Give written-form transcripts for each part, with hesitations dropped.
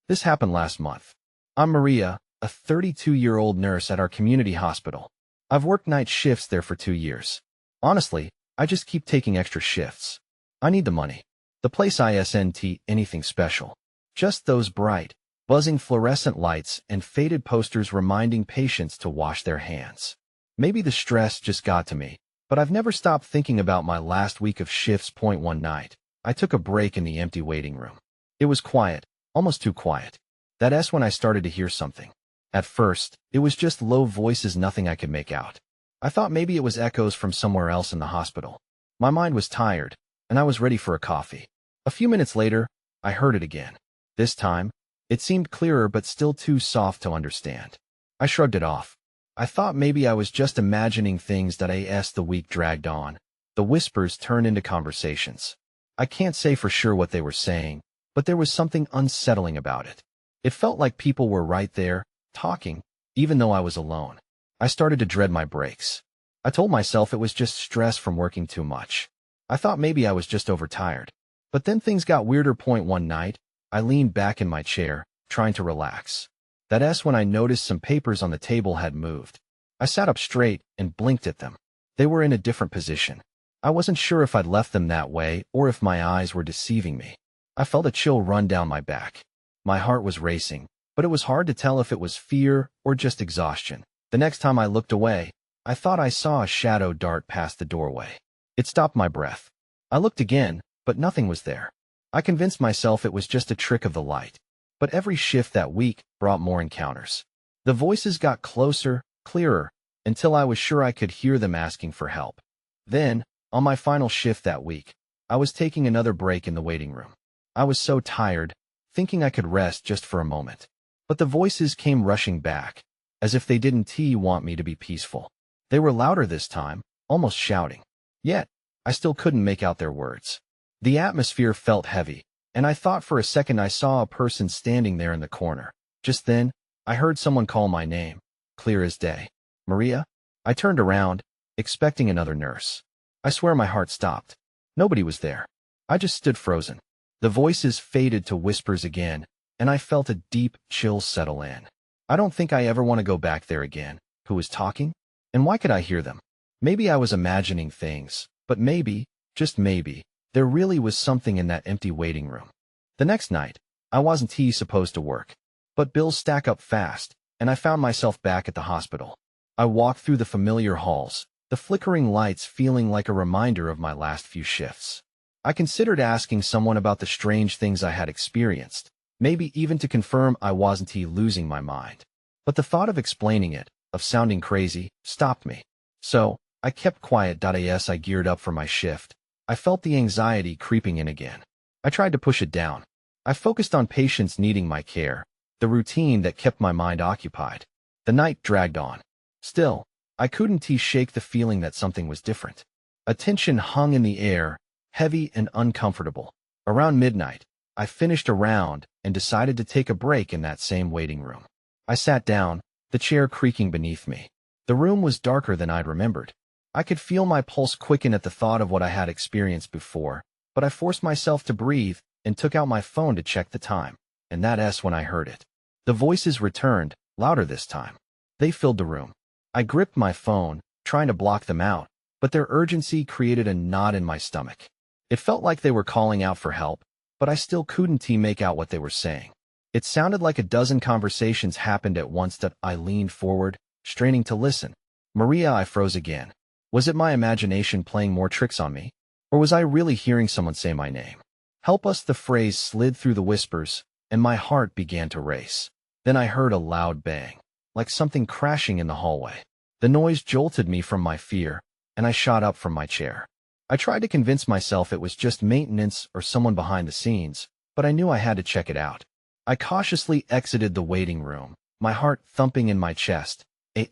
This happened last month. I'm Maria, a 32-year-old nurse at our community hospital. I've worked night shifts there for 2 years. Honestly, I just keep taking extra shifts. I need the money. The place isn't anything special. Just those bright, buzzing fluorescent lights and faded posters reminding patients to wash their hands. Maybe the stress just got to me, but I've never stopped thinking about my last week of shifts. One night, I took a break in the empty waiting room. It was quiet, almost too quiet. That's when I started to hear something. At first, it was just low voices, nothing I could make out. I thought maybe it was echoes from somewhere else in the hospital. My mind was tired, and I was ready for a coffee. A few minutes later, I heard it again. This time, it seemed clearer but still too soft to understand. I shrugged it off. I thought maybe I was just imagining things. As the week dragged on, the whispers turned into conversations. I can't say for sure what they were saying, but there was something unsettling about it. It felt like people were right there, talking, even though I was alone. I started to dread my breaks. I told myself it was just stress from working too much. I thought maybe I was just overtired. But then things got weirder. One night, I leaned back in my chair, trying to relax. That's when I noticed some papers on the table had moved. I sat up straight and blinked at them. They were in a different position. I wasn't sure if I'd left them that way or if my eyes were deceiving me. I felt a chill run down my back. My heart was racing, but it was hard to tell if it was fear or just exhaustion. The next time I looked away, I thought I saw a shadow dart past the doorway. It stopped my breath. I looked again, but nothing was there. I convinced myself it was just a trick of the light. But every shift that week brought more encounters. The voices got closer, clearer, until I was sure I could hear them asking for help. Then, on my final shift that week, I was taking another break in the waiting room. I was so tired, thinking I could rest just for a moment. But the voices came rushing back, as if they didn't want me to be peaceful. They were louder this time, almost shouting. Yet, I still couldn't make out their words. The atmosphere felt heavy, and I thought for a second I saw a person standing there in the corner. Just then, I heard someone call my name, clear as day. Maria? I turned around, expecting another nurse. I swear my heart stopped. Nobody was there. I just stood frozen. The voices faded to whispers again, and I felt a deep chill settle in. I don't think I ever want to go back there again. Who was talking? And why could I hear them? Maybe I was imagining things, but maybe, just maybe, there really was something in that empty waiting room. The next night, I wasn't supposed to work, but bills stack up fast, and I found myself back at the hospital. I walked through the familiar halls, the flickering lights feeling like a reminder of my last few shifts. I considered asking someone about the strange things I had experienced, maybe even to confirm I wasn't losing my mind. But the thought of explaining it, of sounding crazy, stopped me. So, I kept quiet. As I geared up for my shift, I felt the anxiety creeping in again. I tried to push it down. I focused on patients needing my care, the routine that kept my mind occupied. The night dragged on. Still, I couldn't shake the feeling that something was different. A tension hung in the air, heavy and uncomfortable. Around midnight, I finished a round and decided to take a break in that same waiting room. I sat down, the chair creaking beneath me. The room was darker than I'd remembered. I could feel my pulse quicken at the thought of what I had experienced before, but I forced myself to breathe and took out my phone to check the time. And that's when I heard it. The voices returned, louder this time. They filled the room. I gripped my phone, trying to block them out, but their urgency created a knot in my stomach. It felt like they were calling out for help, but I still couldn't make out what they were saying. It sounded like a dozen conversations happened at once. I leaned forward, straining to listen. Maria, I froze again. Was it my imagination playing more tricks on me? Or was I really hearing someone say my name? Help us, the phrase slid through the whispers, and my heart began to race. Then I heard a loud bang, like something crashing in the hallway. The noise jolted me from my fear, and I shot up from my chair. I tried to convince myself it was just maintenance or someone behind the scenes, but I knew I had to check it out. I cautiously exited the waiting room, my heart thumping in my chest.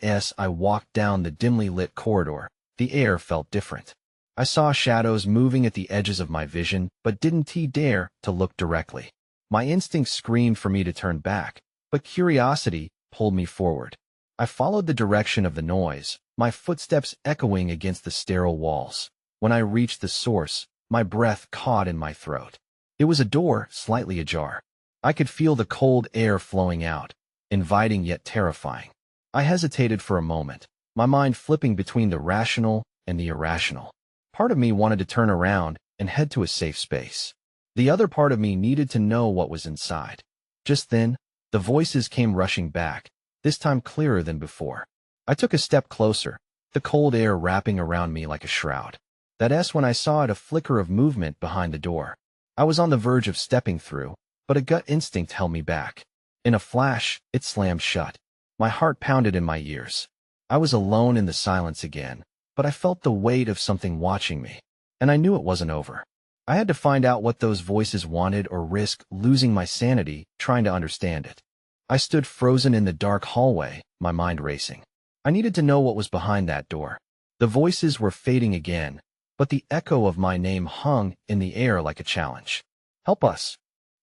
As I walked down the dimly lit corridor, the air felt different. I saw shadows moving at the edges of my vision, but didn't dare to look directly. My instincts screamed for me to turn back, but curiosity pulled me forward. I followed the direction of the noise, my footsteps echoing against the sterile walls. When I reached the source, my breath caught in my throat. It was a door, slightly ajar. I could feel the cold air flowing out, inviting yet terrifying. I hesitated for a moment, my mind flipping between the rational and the irrational. Part of me wanted to turn around and head to a safe space. The other part of me needed to know what was inside. Just then, the voices came rushing back, this time clearer than before. I took a step closer, the cold air wrapping around me like a shroud. That's when I saw a flicker of movement behind the door. I was on the verge of stepping through, but a gut instinct held me back. In a flash, it slammed shut. My heart pounded in my ears. I was alone in the silence again, but I felt the weight of something watching me, and I knew it wasn't over. I had to find out what those voices wanted or risk losing my sanity trying to understand it. I stood frozen in the dark hallway, my mind racing. I needed to know what was behind that door. The voices were fading again, but the echo of my name hung in the air like a challenge. Help us.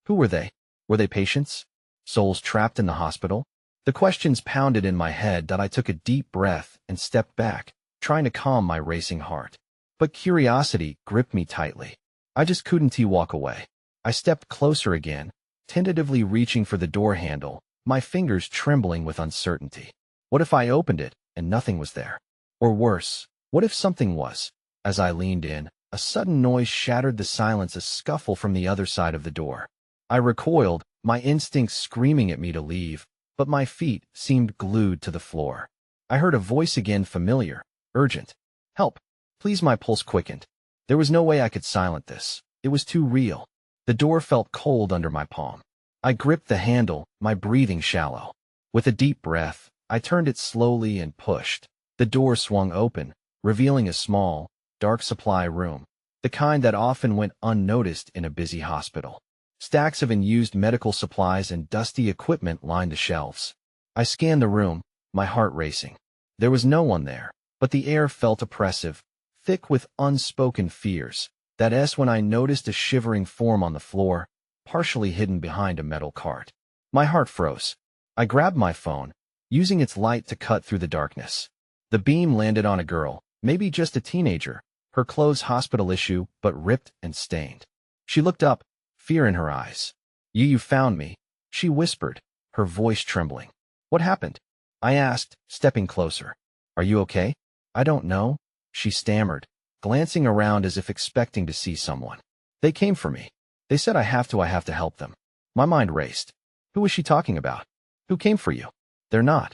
Who were they? Were they patients? Souls trapped in the hospital? The questions pounded in my head that I took a deep breath and stepped back, trying to calm my racing heart. But curiosity gripped me tightly. I just couldn't walk away. I stepped closer again, tentatively reaching for the door handle, my fingers trembling with uncertainty. What if I opened it and nothing was there? Or worse, what if something was? As I leaned in, a sudden noise shattered the silence, a scuffle from the other side of the door. I recoiled, my instincts screaming at me to leave, but my feet seemed glued to the floor. I heard a voice again, familiar, urgent. Help, please. My pulse quickened. There was no way I could silence this. It was too real. The door felt cold under my palm. I gripped the handle, my breathing shallow. With a deep breath, I turned it slowly and pushed. The door swung open, revealing a small, dark supply room, the kind that often went unnoticed in a busy hospital. Stacks of unused medical supplies and dusty equipment lined the shelves. I scanned the room, my heart racing. There was no one there, but the air felt oppressive, thick with unspoken fears. That's when I noticed a shivering form on the floor, partially hidden behind a metal cart. My heart froze. I grabbed my phone, using its light to cut through the darkness. The beam landed on a girl, maybe just a teenager, her clothes hospital issue, but ripped and stained. She looked up, fear in her eyes. You found me, she whispered, her voice trembling. What happened? I asked, stepping closer. Are you okay? I don't know, she stammered, glancing around as if expecting to see someone. They came for me. They said I have to help them. My mind raced. Who was she talking about? Who came for you? They're not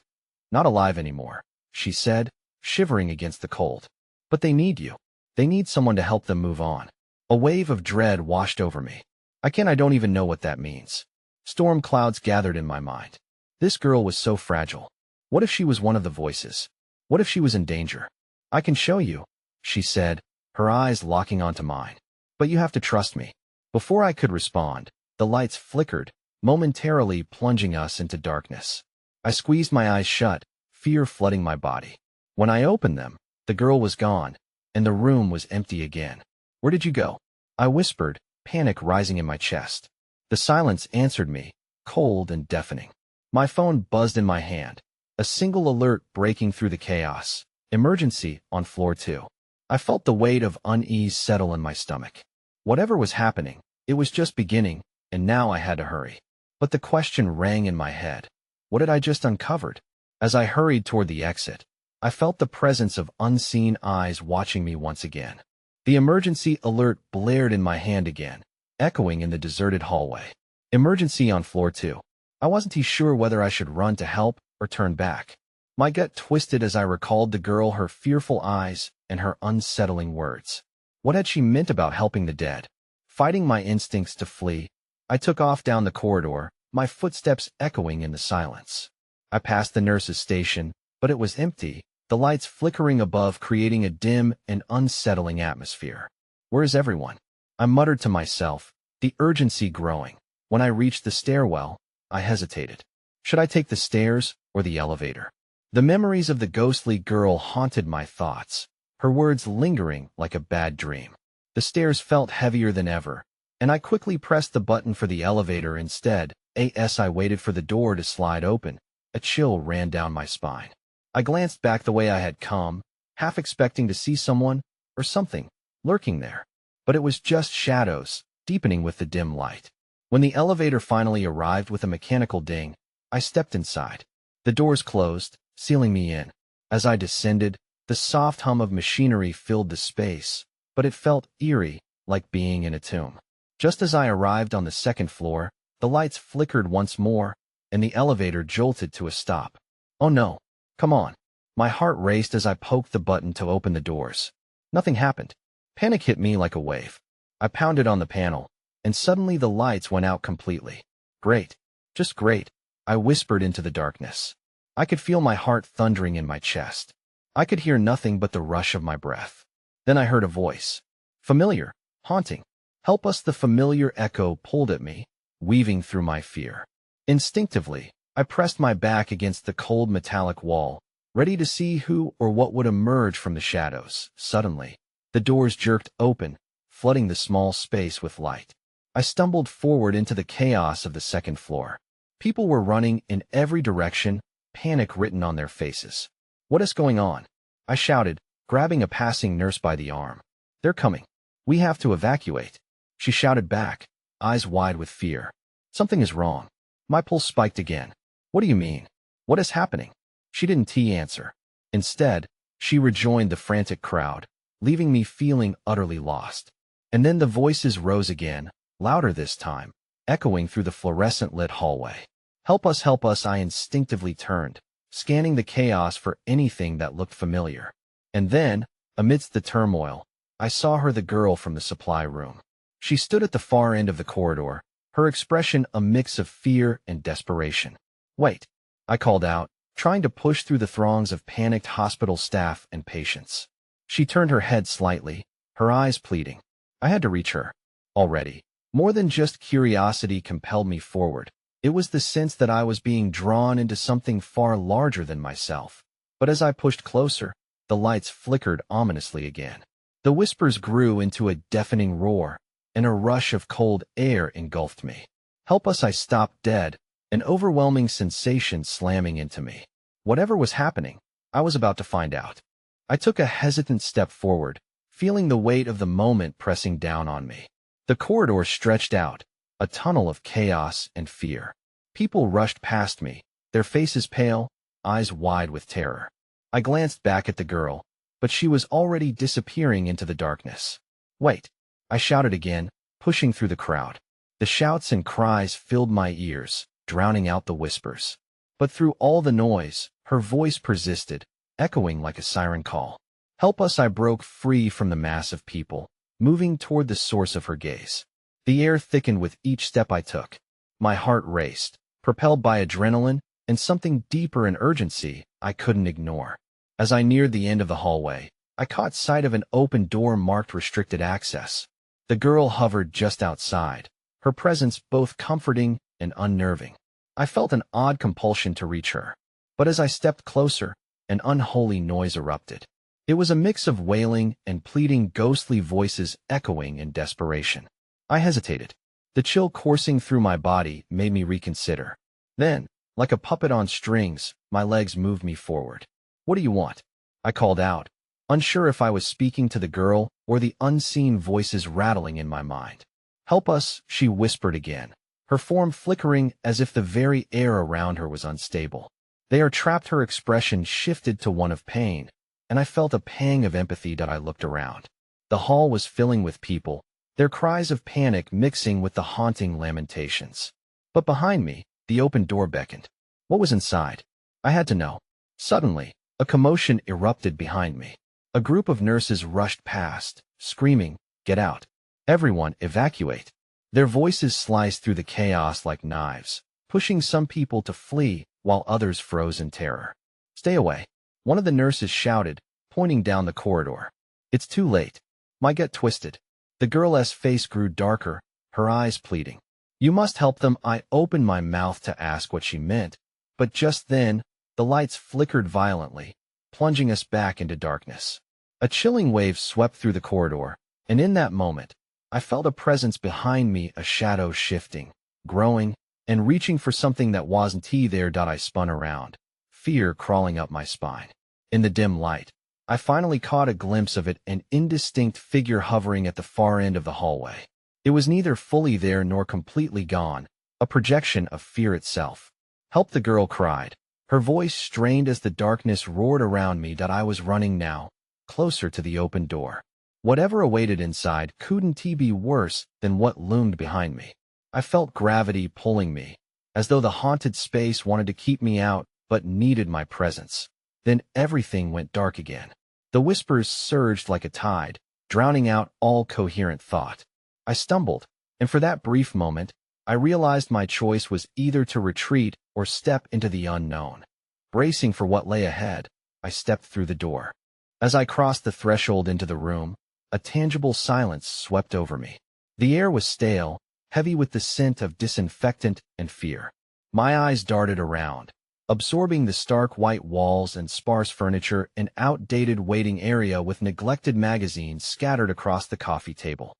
alive anymore, she said, shivering against the cold. But they need you. They need someone to help them move on. A wave of dread washed over me. I don't even know what that means. Storm clouds gathered in my mind. This girl was so fragile. What if she was one of the voices? What if she was in danger? I can show you, she said, her eyes locking onto mine. But you have to trust me. Before I could respond, the lights flickered, momentarily plunging us into darkness. I squeezed my eyes shut, fear flooding my body. When I opened them, the girl was gone, and the room was empty again. Where did you go? I whispered, panic rising in my chest. The silence answered me, cold and deafening. My phone buzzed in my hand, a single alert breaking through the chaos. Emergency on floor 2. I felt the weight of unease settle in my stomach. Whatever was happening, it was just beginning, and now I had to hurry. But the question rang in my head. What had I just uncovered? As I hurried toward the exit, I felt the presence of unseen eyes watching me once again. The emergency alert blared in my hand again, echoing in the deserted hallway. Emergency on floor 2. I wasn't sure whether I should run to help or turn back. My gut twisted as I recalled the girl, her fearful eyes, and her unsettling words. What had she meant about helping the dead? Fighting my instincts to flee, I took off down the corridor, my footsteps echoing in the silence. I passed the nurse's station, but it was empty, the lights flickering above creating a dim and unsettling atmosphere. Where is everyone? I muttered to myself, the urgency growing. When I reached the stairwell, I hesitated. Should I take the stairs or the elevator? The memories of the ghostly girl haunted my thoughts, her words lingering like a bad dream. The stairs felt heavier than ever, and I quickly pressed the button for the elevator instead. As I waited for the door to slide open, a chill ran down my spine. I glanced back the way I had come, half expecting to see someone or something lurking there. But it was just shadows, deepening with the dim light. When the elevator finally arrived with a mechanical ding, I stepped inside. The doors closed, sealing me in. As I descended, the soft hum of machinery filled the space, but it felt eerie, like being in a tomb. Just as I arrived on the second floor, the lights flickered once more, and the elevator jolted to a stop. Oh no, come on. My heart raced as I poked the button to open the doors. Nothing happened. Panic hit me like a wave. I pounded on the panel, and suddenly the lights went out completely. Great. Just great, I whispered into the darkness. I could feel my heart thundering in my chest. I could hear nothing but the rush of my breath. Then I heard a voice. Familiar, haunting. Help us! The familiar echo pulled at me, weaving through my fear. Instinctively, I pressed my back against the cold metallic wall, ready to see who or what would emerge from the shadows. Suddenly, the doors jerked open, flooding the small space with light. I stumbled forward into the chaos of the second floor. People were running in every direction, panic written on their faces. What is going on? I shouted, grabbing a passing nurse by the arm. They're coming. We have to evacuate. She shouted back, eyes wide with fear. Something is wrong. My pulse spiked again. What do you mean? What is happening? She didn't answer. Instead, she rejoined the frantic crowd, leaving me feeling utterly lost. And then the voices rose again, louder this time, echoing through the fluorescent-lit hallway. Help us, help us! I instinctively turned, scanning the chaos for anything that looked familiar. And then, amidst the turmoil, I saw her, the girl from the supply room. She stood at the far end of the corridor, her expression a mix of fear and desperation. Wait, I called out, trying to push through the throngs of panicked hospital staff and patients. She turned her head slightly, her eyes pleading. I had to reach her. Already, more than just curiosity compelled me forward. It was the sense that I was being drawn into something far larger than myself. But as I pushed closer, the lights flickered ominously again. The whispers grew into a deafening roar, and a rush of cold air engulfed me. Help us! I stopped dead, an overwhelming sensation slamming into me. Whatever was happening, I was about to find out. I took a hesitant step forward, feeling the weight of the moment pressing down on me. The corridor stretched out, a tunnel of chaos and fear. People rushed past me, their faces pale, eyes wide with terror. I glanced back at the girl, but she was already disappearing into the darkness. Wait, I shouted again, pushing through the crowd. The shouts and cries filled my ears, drowning out the whispers. But through all the noise, her voice persisted, echoing like a siren call. Help us! I broke free from the mass of people, moving toward the source of her gaze. The air thickened with each step I took. My heart raced, propelled by adrenaline and something deeper in urgency I couldn't ignore. As I neared the end of the hallway, I caught sight of an open door marked restricted access. The girl hovered just outside, her presence both comforting and unnerving. I felt an odd compulsion to reach her. But as I stepped closer, an unholy noise erupted. It was a mix of wailing and pleading, ghostly voices echoing in desperation. I hesitated. The chill coursing through my body made me reconsider. Then, like a puppet on strings, my legs moved me forward. What do you want? I called out, unsure if I was speaking to the girl or the unseen voices rattling in my mind. Help us, she whispered again, her form flickering as if the very air around her was unstable. They are trapped. Her expression shifted to one of pain, and I felt a pang of empathy that I looked around. The hall was filling with people, their cries of panic mixing with the haunting lamentations. But behind me, the open door beckoned. What was inside? I had to know. Suddenly, a commotion erupted behind me. A group of nurses rushed past, screaming, "Get out! Everyone, evacuate!" Their voices sliced through the chaos like knives, pushing some people to flee while others froze in terror. "Stay away," one of the nurses shouted, pointing down the corridor. "It's too late." My gut twisted. The girl's face grew darker, her eyes pleading. "You must help them." I opened my mouth to ask what she meant, but just then, the lights flickered violently, plunging us back into darkness. A chilling wave swept through the corridor, and in that moment, I felt a presence behind me, a shadow shifting, growing, and reaching for something that wasn't there. I spun around, fear crawling up my spine. In the dim light, I finally caught a glimpse of it, an indistinct figure hovering at the far end of the hallway. It was neither fully there nor completely gone, a projection of fear itself. "Help!" the girl cried. Her voice strained as the darkness roared around me that I was running now, closer to the open door. Whatever awaited inside couldn't be worse than what loomed behind me. I felt gravity pulling me, as though the haunted space wanted to keep me out but needed my presence. Then everything went dark again. The whispers surged like a tide, drowning out all coherent thought. I stumbled, and for that brief moment, I realized my choice was either to retreat or step into the unknown. Bracing for what lay ahead, I stepped through the door. As I crossed the threshold into the room, a tangible silence swept over me. The air was stale, heavy with the scent of disinfectant and fear. My eyes darted around, absorbing the stark white walls and sparse furniture, an outdated waiting area with neglected magazines scattered across the coffee table.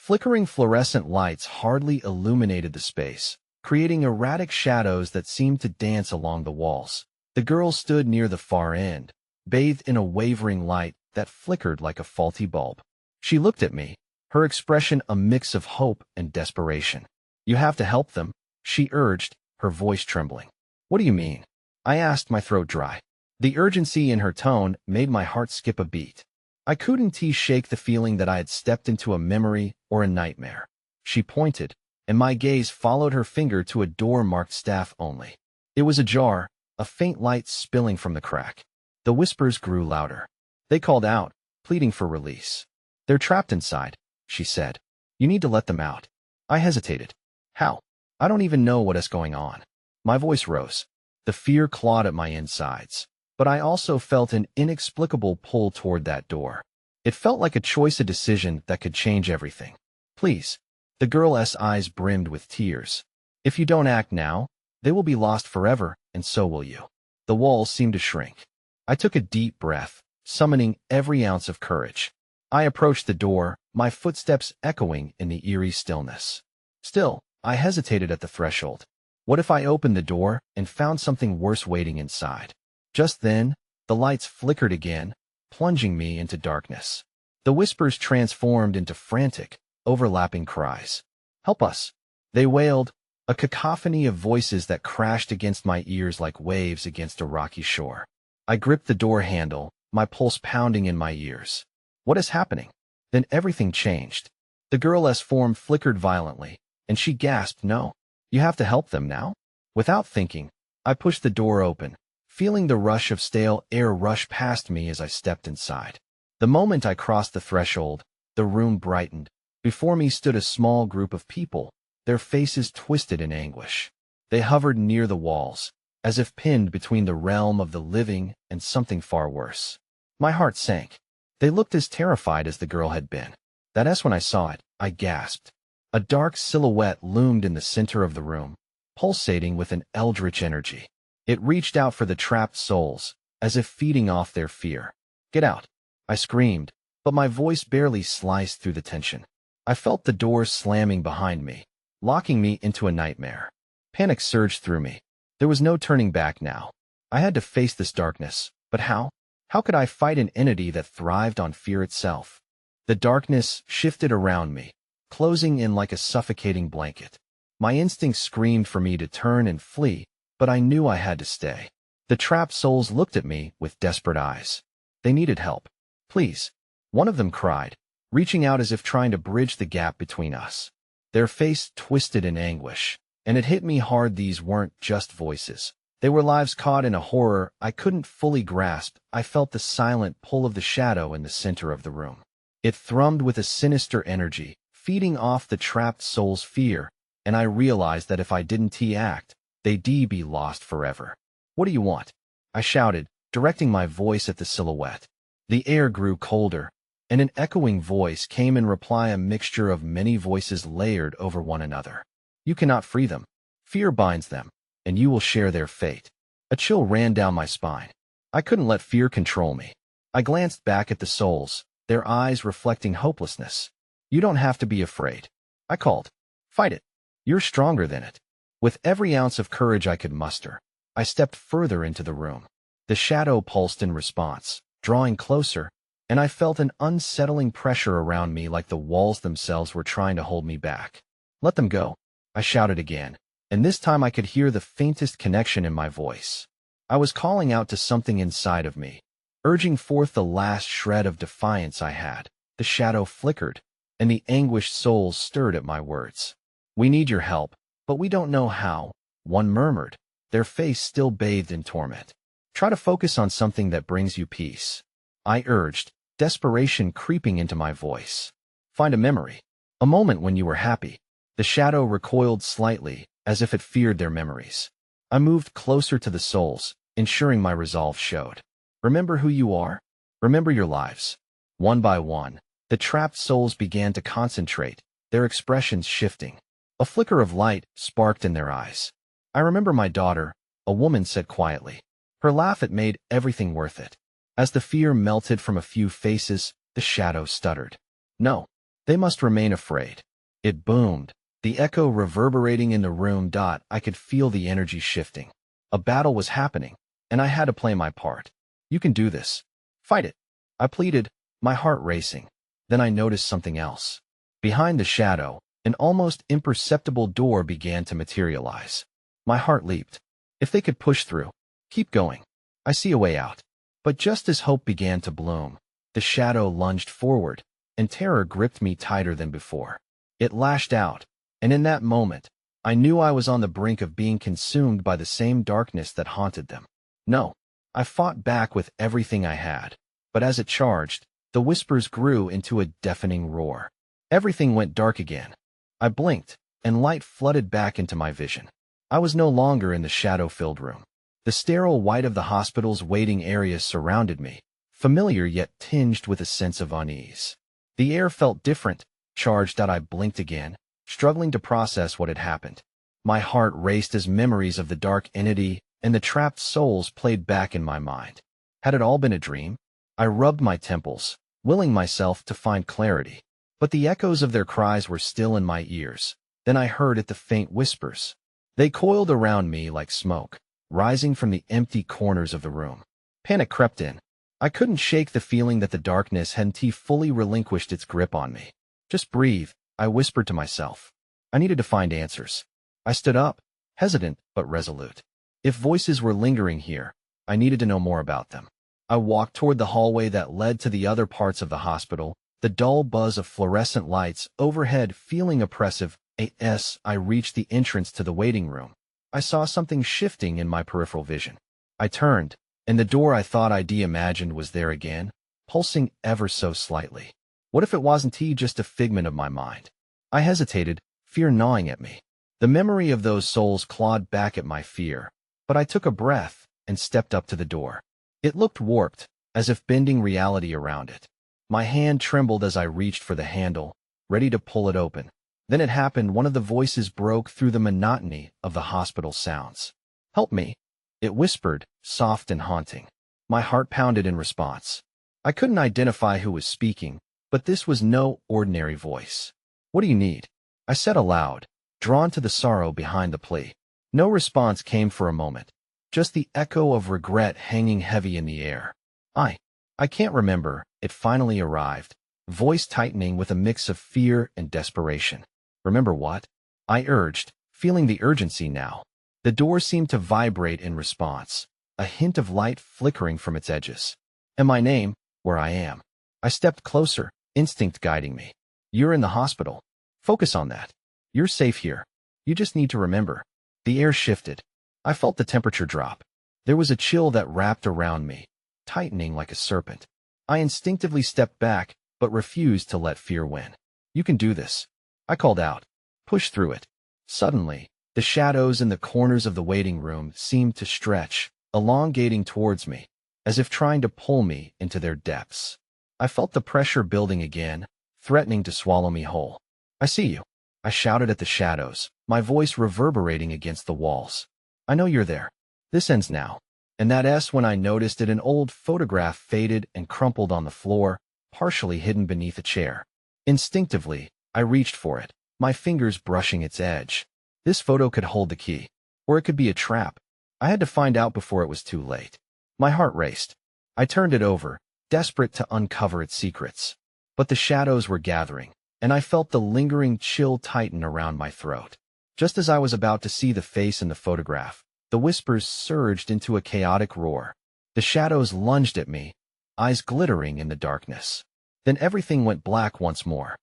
Flickering fluorescent lights hardly illuminated the space, creating erratic shadows that seemed to dance along the walls. The girl stood near the far end, bathed in a wavering light that flickered like a faulty bulb. She looked at me, her expression a mix of hope and desperation. "You have to help them," she urged, her voice trembling. "What do you mean?" I asked, my throat dry. The urgency in her tone made my heart skip a beat. I couldn't shake the feeling that I had stepped into a memory or a nightmare. She pointed, and my gaze followed her finger to a door marked "Staff Only." It was ajar, a faint light spilling from the crack. The whispers grew louder. They called out, pleading for release. "They're trapped inside," she said. "You need to let them out." I hesitated. "How? I don't even know what is going on." My voice rose. The fear clawed at my insides, but I also felt an inexplicable pull toward that door. It felt like a choice, a decision that could change everything. "Please." The girl's eyes brimmed with tears. "If you don't act now, they will be lost forever, and so will you." The walls seemed to shrink. I took a deep breath, summoning every ounce of courage. I approached the door, my footsteps echoing in the eerie stillness. Still, I hesitated at the threshold. What if I opened the door and found something worse waiting inside? Just then, the lights flickered again, plunging me into darkness. The whispers transformed into frantic, overlapping cries. "Help us!" they wailed, a cacophony of voices that crashed against my ears like waves against a rocky shore. I gripped the door handle, my pulse pounding in my ears. What is happening? Then everything changed. The girl's form flickered violently, and she gasped, "No, you have to help them now." Without thinking, I pushed the door open, feeling the rush of stale air rush past me as I stepped inside. The moment I crossed the threshold, the room brightened. Before me stood a small group of people, their faces twisted in anguish. They hovered near the walls, as if pinned between the realm of the living and something far worse. My heart sank. They looked as terrified as the girl had been. That's when I saw it, I gasped. A dark silhouette loomed in the center of the room, pulsating with an eldritch energy. It reached out for the trapped souls, as if feeding off their fear. "Get out!" I screamed, but my voice barely sliced through the tension. I felt the doors slamming behind me, locking me into a nightmare. Panic surged through me. There was no turning back now. I had to face this darkness, but how? How could I fight an entity that thrived on fear itself? The darkness shifted around me, closing in like a suffocating blanket. My instincts screamed for me to turn and flee, but I knew I had to stay. The trapped souls looked at me with desperate eyes. They needed help. "Please," one of them cried, reaching out as if trying to bridge the gap between us. Their face twisted in anguish, and it hit me hard. These weren't just voices. They were lives caught in a horror I couldn't fully grasp. I felt the silent pull of the shadow in the center of the room. It thrummed with a sinister energy, feeding off the trapped soul's fear, and I realized that if I didn't act, they'd be lost forever. "What do you want?" I shouted, directing my voice at the silhouette. The air grew colder, and an echoing voice came in reply, a mixture of many voices layered over one another. "You cannot free them. Fear binds them, and you will share their fate." A chill ran down my spine. I couldn't let fear control me. I glanced back at the souls, their eyes reflecting hopelessness. "You don't have to be afraid," I called. "Fight it. You're stronger than it." With every ounce of courage I could muster, I stepped further into the room. The shadow pulsed in response, drawing closer, and I felt an unsettling pressure around me like the walls themselves were trying to hold me back. Let them go, I shouted again, and this time I could hear the faintest connection in my voice. I was calling out to something inside of me, urging forth the last shred of defiance I had. The shadow flickered, and the anguished souls stirred at my words. We need your help, but we don't know how, one murmured, their face still bathed in torment. Try to focus on something that brings you peace, I urged, desperation creeping into my voice. Find a memory, a moment when you were happy. The shadow recoiled slightly, as if it feared their memories. I moved closer to the souls, ensuring my resolve showed. Remember who you are. Remember your lives. One by one, the trapped souls began to concentrate, their expressions shifting. A flicker of light sparked in their eyes. I remember my daughter, a woman said quietly. Her laugh had made everything worth it. As the fear melted from a few faces, the shadow stuttered. No, they must remain afraid. It boomed, the echo reverberating in the room. I could feel the energy shifting. A battle was happening, and I had to play my part. You can do this. Fight it, I pleaded, my heart racing. Then I noticed something else. Behind the shadow, an almost imperceptible door began to materialize. My heart leaped. If they could push through, keep going. I see a way out. But just as hope began to bloom, the shadow lunged forward, and terror gripped me tighter than before. It lashed out, and in that moment, I knew I was on the brink of being consumed by the same darkness that haunted them. No, I fought back with everything I had, but as it charged, the whispers grew into a deafening roar. Everything went dark again. I blinked, and light flooded back into my vision. I was no longer in the shadow-filled room. The sterile white of the hospital's waiting areas surrounded me, familiar yet tinged with a sense of unease. The air felt different, charged. I blinked again, struggling to process what had happened. My heart raced as memories of the dark entity and the trapped souls played back in my mind. Had it all been a dream? I rubbed my temples, willing myself to find clarity. But the echoes of their cries were still in my ears. Then I heard the faint whispers. They coiled around me like smoke, rising from the empty corners of the room. Panic crept in. I couldn't shake the feeling that the darkness hadn't fully relinquished its grip on me. Just breathe, I whispered to myself. I needed to find answers. I stood up, hesitant but resolute. If voices were lingering here, I needed to know more about them. I walked toward the hallway that led to the other parts of the hospital, the dull buzz of fluorescent lights overhead feeling oppressive. As I reached the entrance to the waiting room, I saw something shifting in my peripheral vision. I turned, and the door I thought I'd imagined was there again, pulsing ever so slightly. What if it wasn't just a figment of my mind? I hesitated, fear gnawing at me. The memory of those souls clawed back at my fear, but I took a breath and stepped up to the door. It looked warped, as if bending reality around it. My hand trembled as I reached for the handle, ready to pull it open. Then it happened. One of the voices broke through the monotony of the hospital sounds. Help me, it whispered, soft and haunting. My heart pounded in response. I couldn't identify who was speaking, but this was no ordinary voice. What do you need? I said aloud, drawn to the sorrow behind the plea. No response came for a moment, just the echo of regret hanging heavy in the air. I can't remember. It finally arrived, voice tightening with a mix of fear and desperation. Remember what? I urged, feeling the urgency now. The door seemed to vibrate in response, a hint of light flickering from its edges. And my name, where I am. I stepped closer, instinct guiding me. You're in the hospital. Focus on that. You're safe here. You just need to remember. The air shifted. I felt the temperature drop. There was a chill that wrapped around me, tightening like a serpent. I instinctively stepped back, but refused to let fear win. You can do this, I called out. Push through it. Suddenly, the shadows in the corners of the waiting room seemed to stretch, elongating towards me, as if trying to pull me into their depths. I felt the pressure building again, threatening to swallow me whole. I see you, I shouted at the shadows, my voice reverberating against the walls. I know you're there. This ends now. And that's when I noticed that an old photograph faded and crumpled on the floor, partially hidden beneath a chair. Instinctively, I reached for it, my fingers brushing its edge. This photo could hold the key, or it could be a trap. I had to find out before it was too late. My heart raced. I turned it over, desperate to uncover its secrets. But the shadows were gathering, and I felt the lingering chill tighten around my throat. Just as I was about to see the face in the photograph, the whispers surged into a chaotic roar. The shadows lunged at me, eyes glittering in the darkness. Then everything went black once more.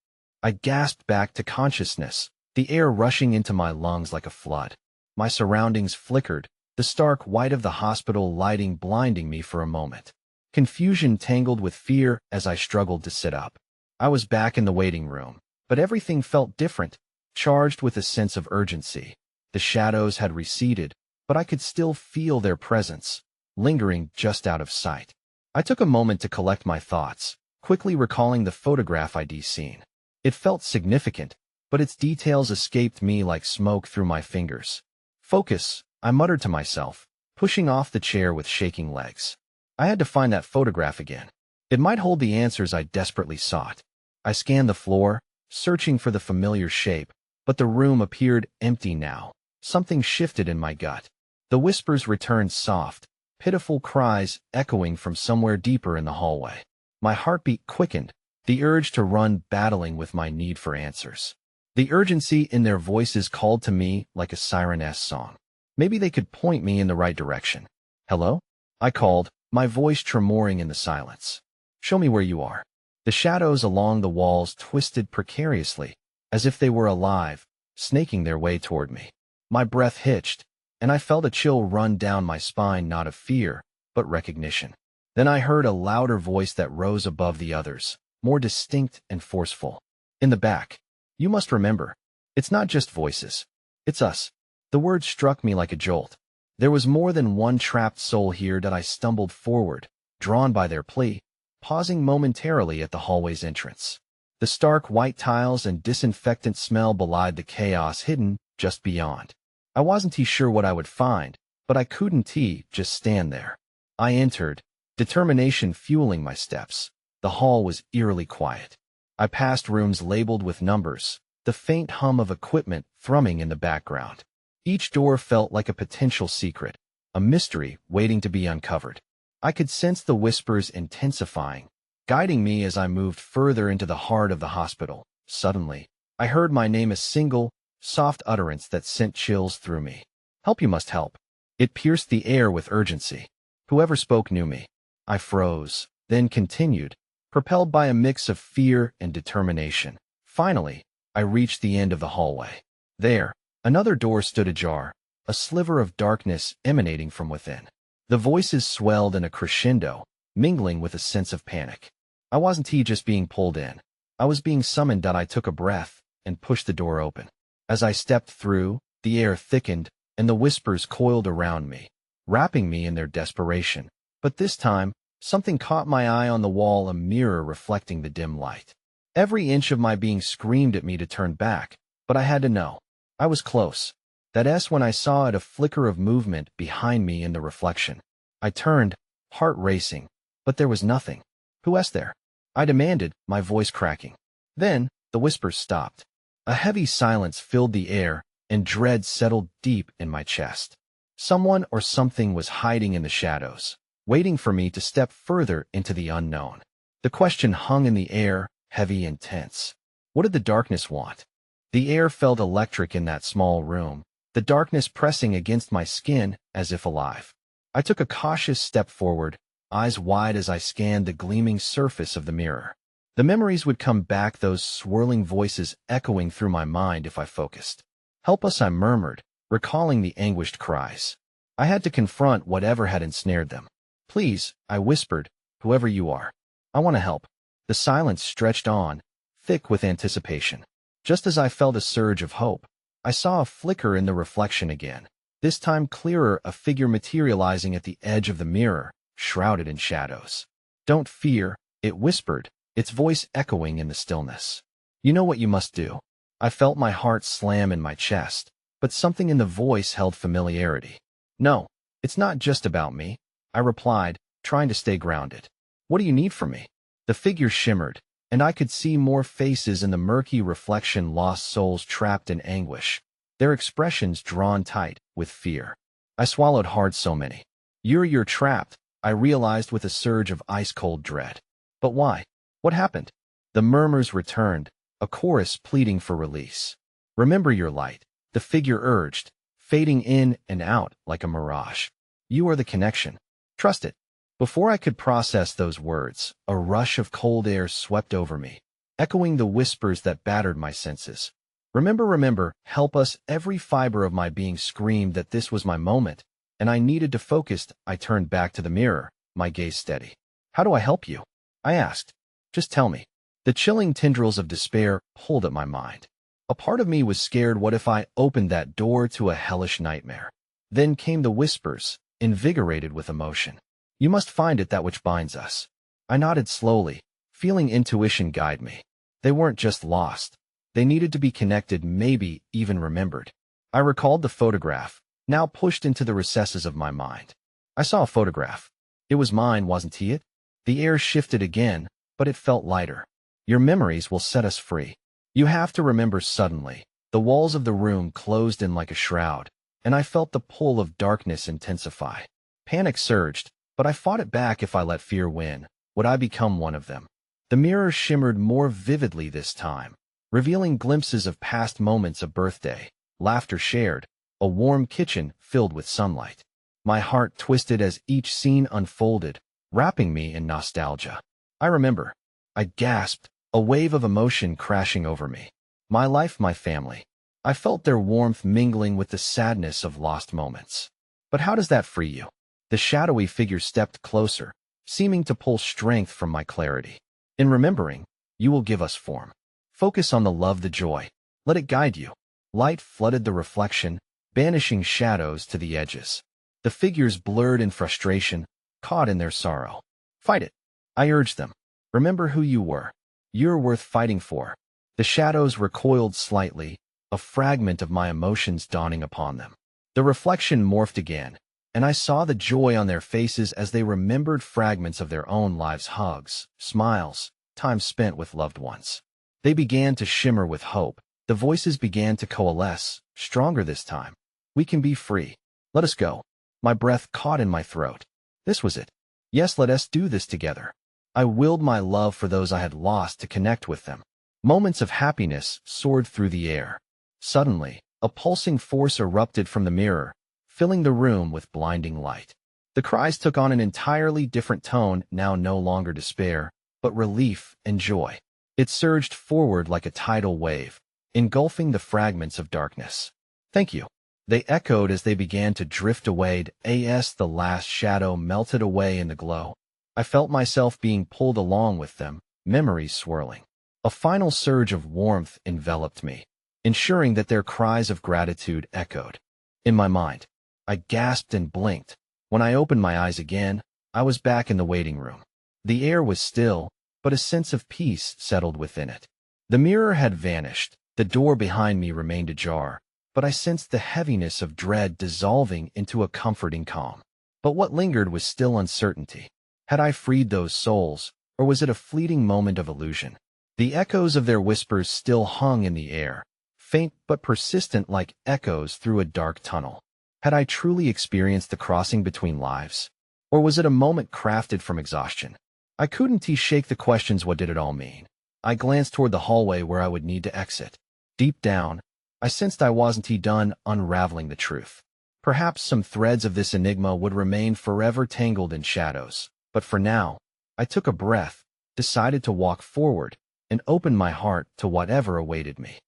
I gasped back to consciousness, the air rushing into my lungs like a flood. My surroundings flickered, the stark white of the hospital lighting blinding me for a moment. Confusion tangled with fear as I struggled to sit up. I was back in the waiting room, but everything felt different, charged with a sense of urgency. The shadows had receded, but I could still feel their presence, lingering just out of sight. I took a moment to collect my thoughts, quickly recalling the photograph I'd seen. It felt significant, but its details escaped me like smoke through my fingers. Focus, I muttered to myself, pushing off the chair with shaking legs. I had to find that photograph again. It might hold the answers I desperately sought. I scanned the floor, searching for the familiar shape, but the room appeared empty now. Something shifted in my gut. The whispers returned soft, pitiful cries echoing from somewhere deeper in the hallway. My heartbeat quickened, the urge to run battling with my need for answers. The urgency in their voices called to me like a siren-esque song. Maybe they could point me in the right direction. Hello? I called, my voice tremoring in the silence. Show me where you are. The shadows along the walls twisted precariously, as if they were alive, snaking their way toward me. My breath hitched, and I felt a chill run down my spine, not of fear, but recognition. Then I heard a louder voice that rose above the others, more distinct and forceful. In the back. You must remember, it's not just voices. It's us. The words struck me like a jolt. There was more than one trapped soul here. That I stumbled forward, drawn by their plea, pausing momentarily at the hallway's entrance. The stark white tiles and disinfectant smell belied the chaos hidden just beyond. I wasn't sure what I would find, but I couldn't just stand there. I entered, determination fueling my steps. The hall was eerily quiet. I passed rooms labeled with numbers, the faint hum of equipment thrumming in the background. Each door felt like a potential secret, a mystery waiting to be uncovered. I could sense the whispers intensifying, guiding me as I moved further into the heart of the hospital. Suddenly, I heard my name, a single, soft utterance that sent chills through me. Help, you must help. It pierced the air with urgency. Whoever spoke knew me. I froze, then continued, propelled by a mix of fear and determination. Finally, I reached the end of the hallway. There, another door stood ajar, a sliver of darkness emanating from within. The voices swelled in a crescendo, mingling with a sense of panic. I wasn't just being pulled in. I was being summoned. I took a breath and pushed the door open. As I stepped through, the air thickened, and the whispers coiled around me, wrapping me in their desperation. But this time, something caught my eye on the wall, a mirror reflecting the dim light. Every inch of my being screamed at me to turn back, but I had to know. I was close. That's when I saw it, a flicker of movement behind me in the reflection. I turned, heart racing, but there was nothing. Who's there? I demanded, my voice cracking. Then, the whispers stopped. A heavy silence filled the air, and dread settled deep in my chest. Someone or something was hiding in the shadows, waiting for me to step further into the unknown. The question hung in the air, heavy and tense. What did the darkness want? The air felt electric in that small room, the darkness pressing against my skin as if alive. I took a cautious step forward, eyes wide as I scanned the gleaming surface of the mirror. The memories would come back, those swirling voices echoing through my mind if I focused. Help us, I murmured, recalling the anguished cries. I had to confront whatever had ensnared them. Please, I whispered, whoever you are. I want to help. The silence stretched on, thick with anticipation. Just as I felt a surge of hope, I saw a flicker in the reflection again. This time clearer, a figure materializing at the edge of the mirror, shrouded in shadows. Don't fear, it whispered, its voice echoing in the stillness. You know what you must do. I felt my heart slam in my chest, but something in the voice held familiarity. No, it's not just about me, I replied, trying to stay grounded. What do you need from me? The figure shimmered, and I could see more faces in the murky reflection, lost souls trapped in anguish, their expressions drawn tight with fear. I swallowed hard. So many. You're trapped, I realized with a surge of ice-cold dread. But why? What happened? The murmurs returned, a chorus pleading for release. Remember your light, the figure urged, fading in and out like a mirage. You are the connection. Trust it. Before I could process those words, a rush of cold air swept over me, echoing the whispers that battered my senses. Remember, help us. Every fiber of my being screamed that this was my moment, and I needed to focus. I turned back to the mirror, my gaze steady. How do I help you? I asked. Just tell me. The chilling tendrils of despair pulled at my mind. A part of me was scared. What if I opened that door to a hellish nightmare? Then came the whispers, invigorated with emotion. You must find it, that which binds us. I nodded slowly, feeling intuition guide me. They weren't just lost. They needed to be connected, maybe even remembered. I recalled the photograph, now pushed into the recesses of my mind. I saw a photograph. It was mine, wasn't it? The air shifted again, but it felt lighter. Your memories will set us free. You have to remember. Suddenly, the walls of the room closed in like a shroud, and I felt the pull of darkness intensify. Panic surged, but I fought it back. If I let fear win, would I become one of them? The mirror shimmered more vividly this time, revealing glimpses of past moments, a birthday, laughter shared, a warm kitchen filled with sunlight. My heart twisted as each scene unfolded, wrapping me in nostalgia. I remember. I gasped, a wave of emotion crashing over me. My life, my family. I felt their warmth mingling with the sadness of lost moments. But how does that free you? The shadowy figure stepped closer, seeming to pull strength from my clarity. In remembering, you will give us form. Focus on the love, the joy. Let it guide you. Light flooded the reflection, banishing shadows to the edges. The figures blurred in frustration, caught in their sorrow. Fight it. I urged them. Remember who you were. You're worth fighting for. The shadows recoiled slightly, a fragment of my emotions dawning upon them. The reflection morphed again, and I saw the joy on their faces as they remembered fragments of their own lives, hugs, smiles, time spent with loved ones. They began to shimmer with hope. The voices began to coalesce, stronger this time. We can be free. Let us go. My breath caught in my throat. This was it. Yes, let us do this together. I willed my love for those I had lost to connect with them. Moments of happiness soared through the air. Suddenly, a pulsing force erupted from the mirror, filling the room with blinding light. The cries took on an entirely different tone, now no longer despair, but relief and joy. It surged forward like a tidal wave, engulfing the fragments of darkness. Thank you. They echoed as they began to drift away. The last shadow melted away in the glow. I felt myself being pulled along with them, memories swirling. A final surge of warmth enveloped me, ensuring that their cries of gratitude echoed. In my mind, I gasped and blinked. When I opened my eyes again, I was back in the waiting room. The air was still, but a sense of peace settled within it. The mirror had vanished. The door behind me remained ajar, but I sensed the heaviness of dread dissolving into a comforting calm. But what lingered was still uncertainty. Had I freed those souls, or was it a fleeting moment of illusion? The echoes of their whispers still hung in the air, faint but persistent like echoes through a dark tunnel. Had I truly experienced the crossing between lives? Or was it a moment crafted from exhaustion? I couldn't shake the questions. What did it all mean? I glanced toward the hallway where I would need to exit. Deep down, I sensed I wasn't done unraveling the truth. Perhaps some threads of this enigma would remain forever tangled in shadows. But for now, I took a breath, decided to walk forward, and open my heart to whatever awaited me.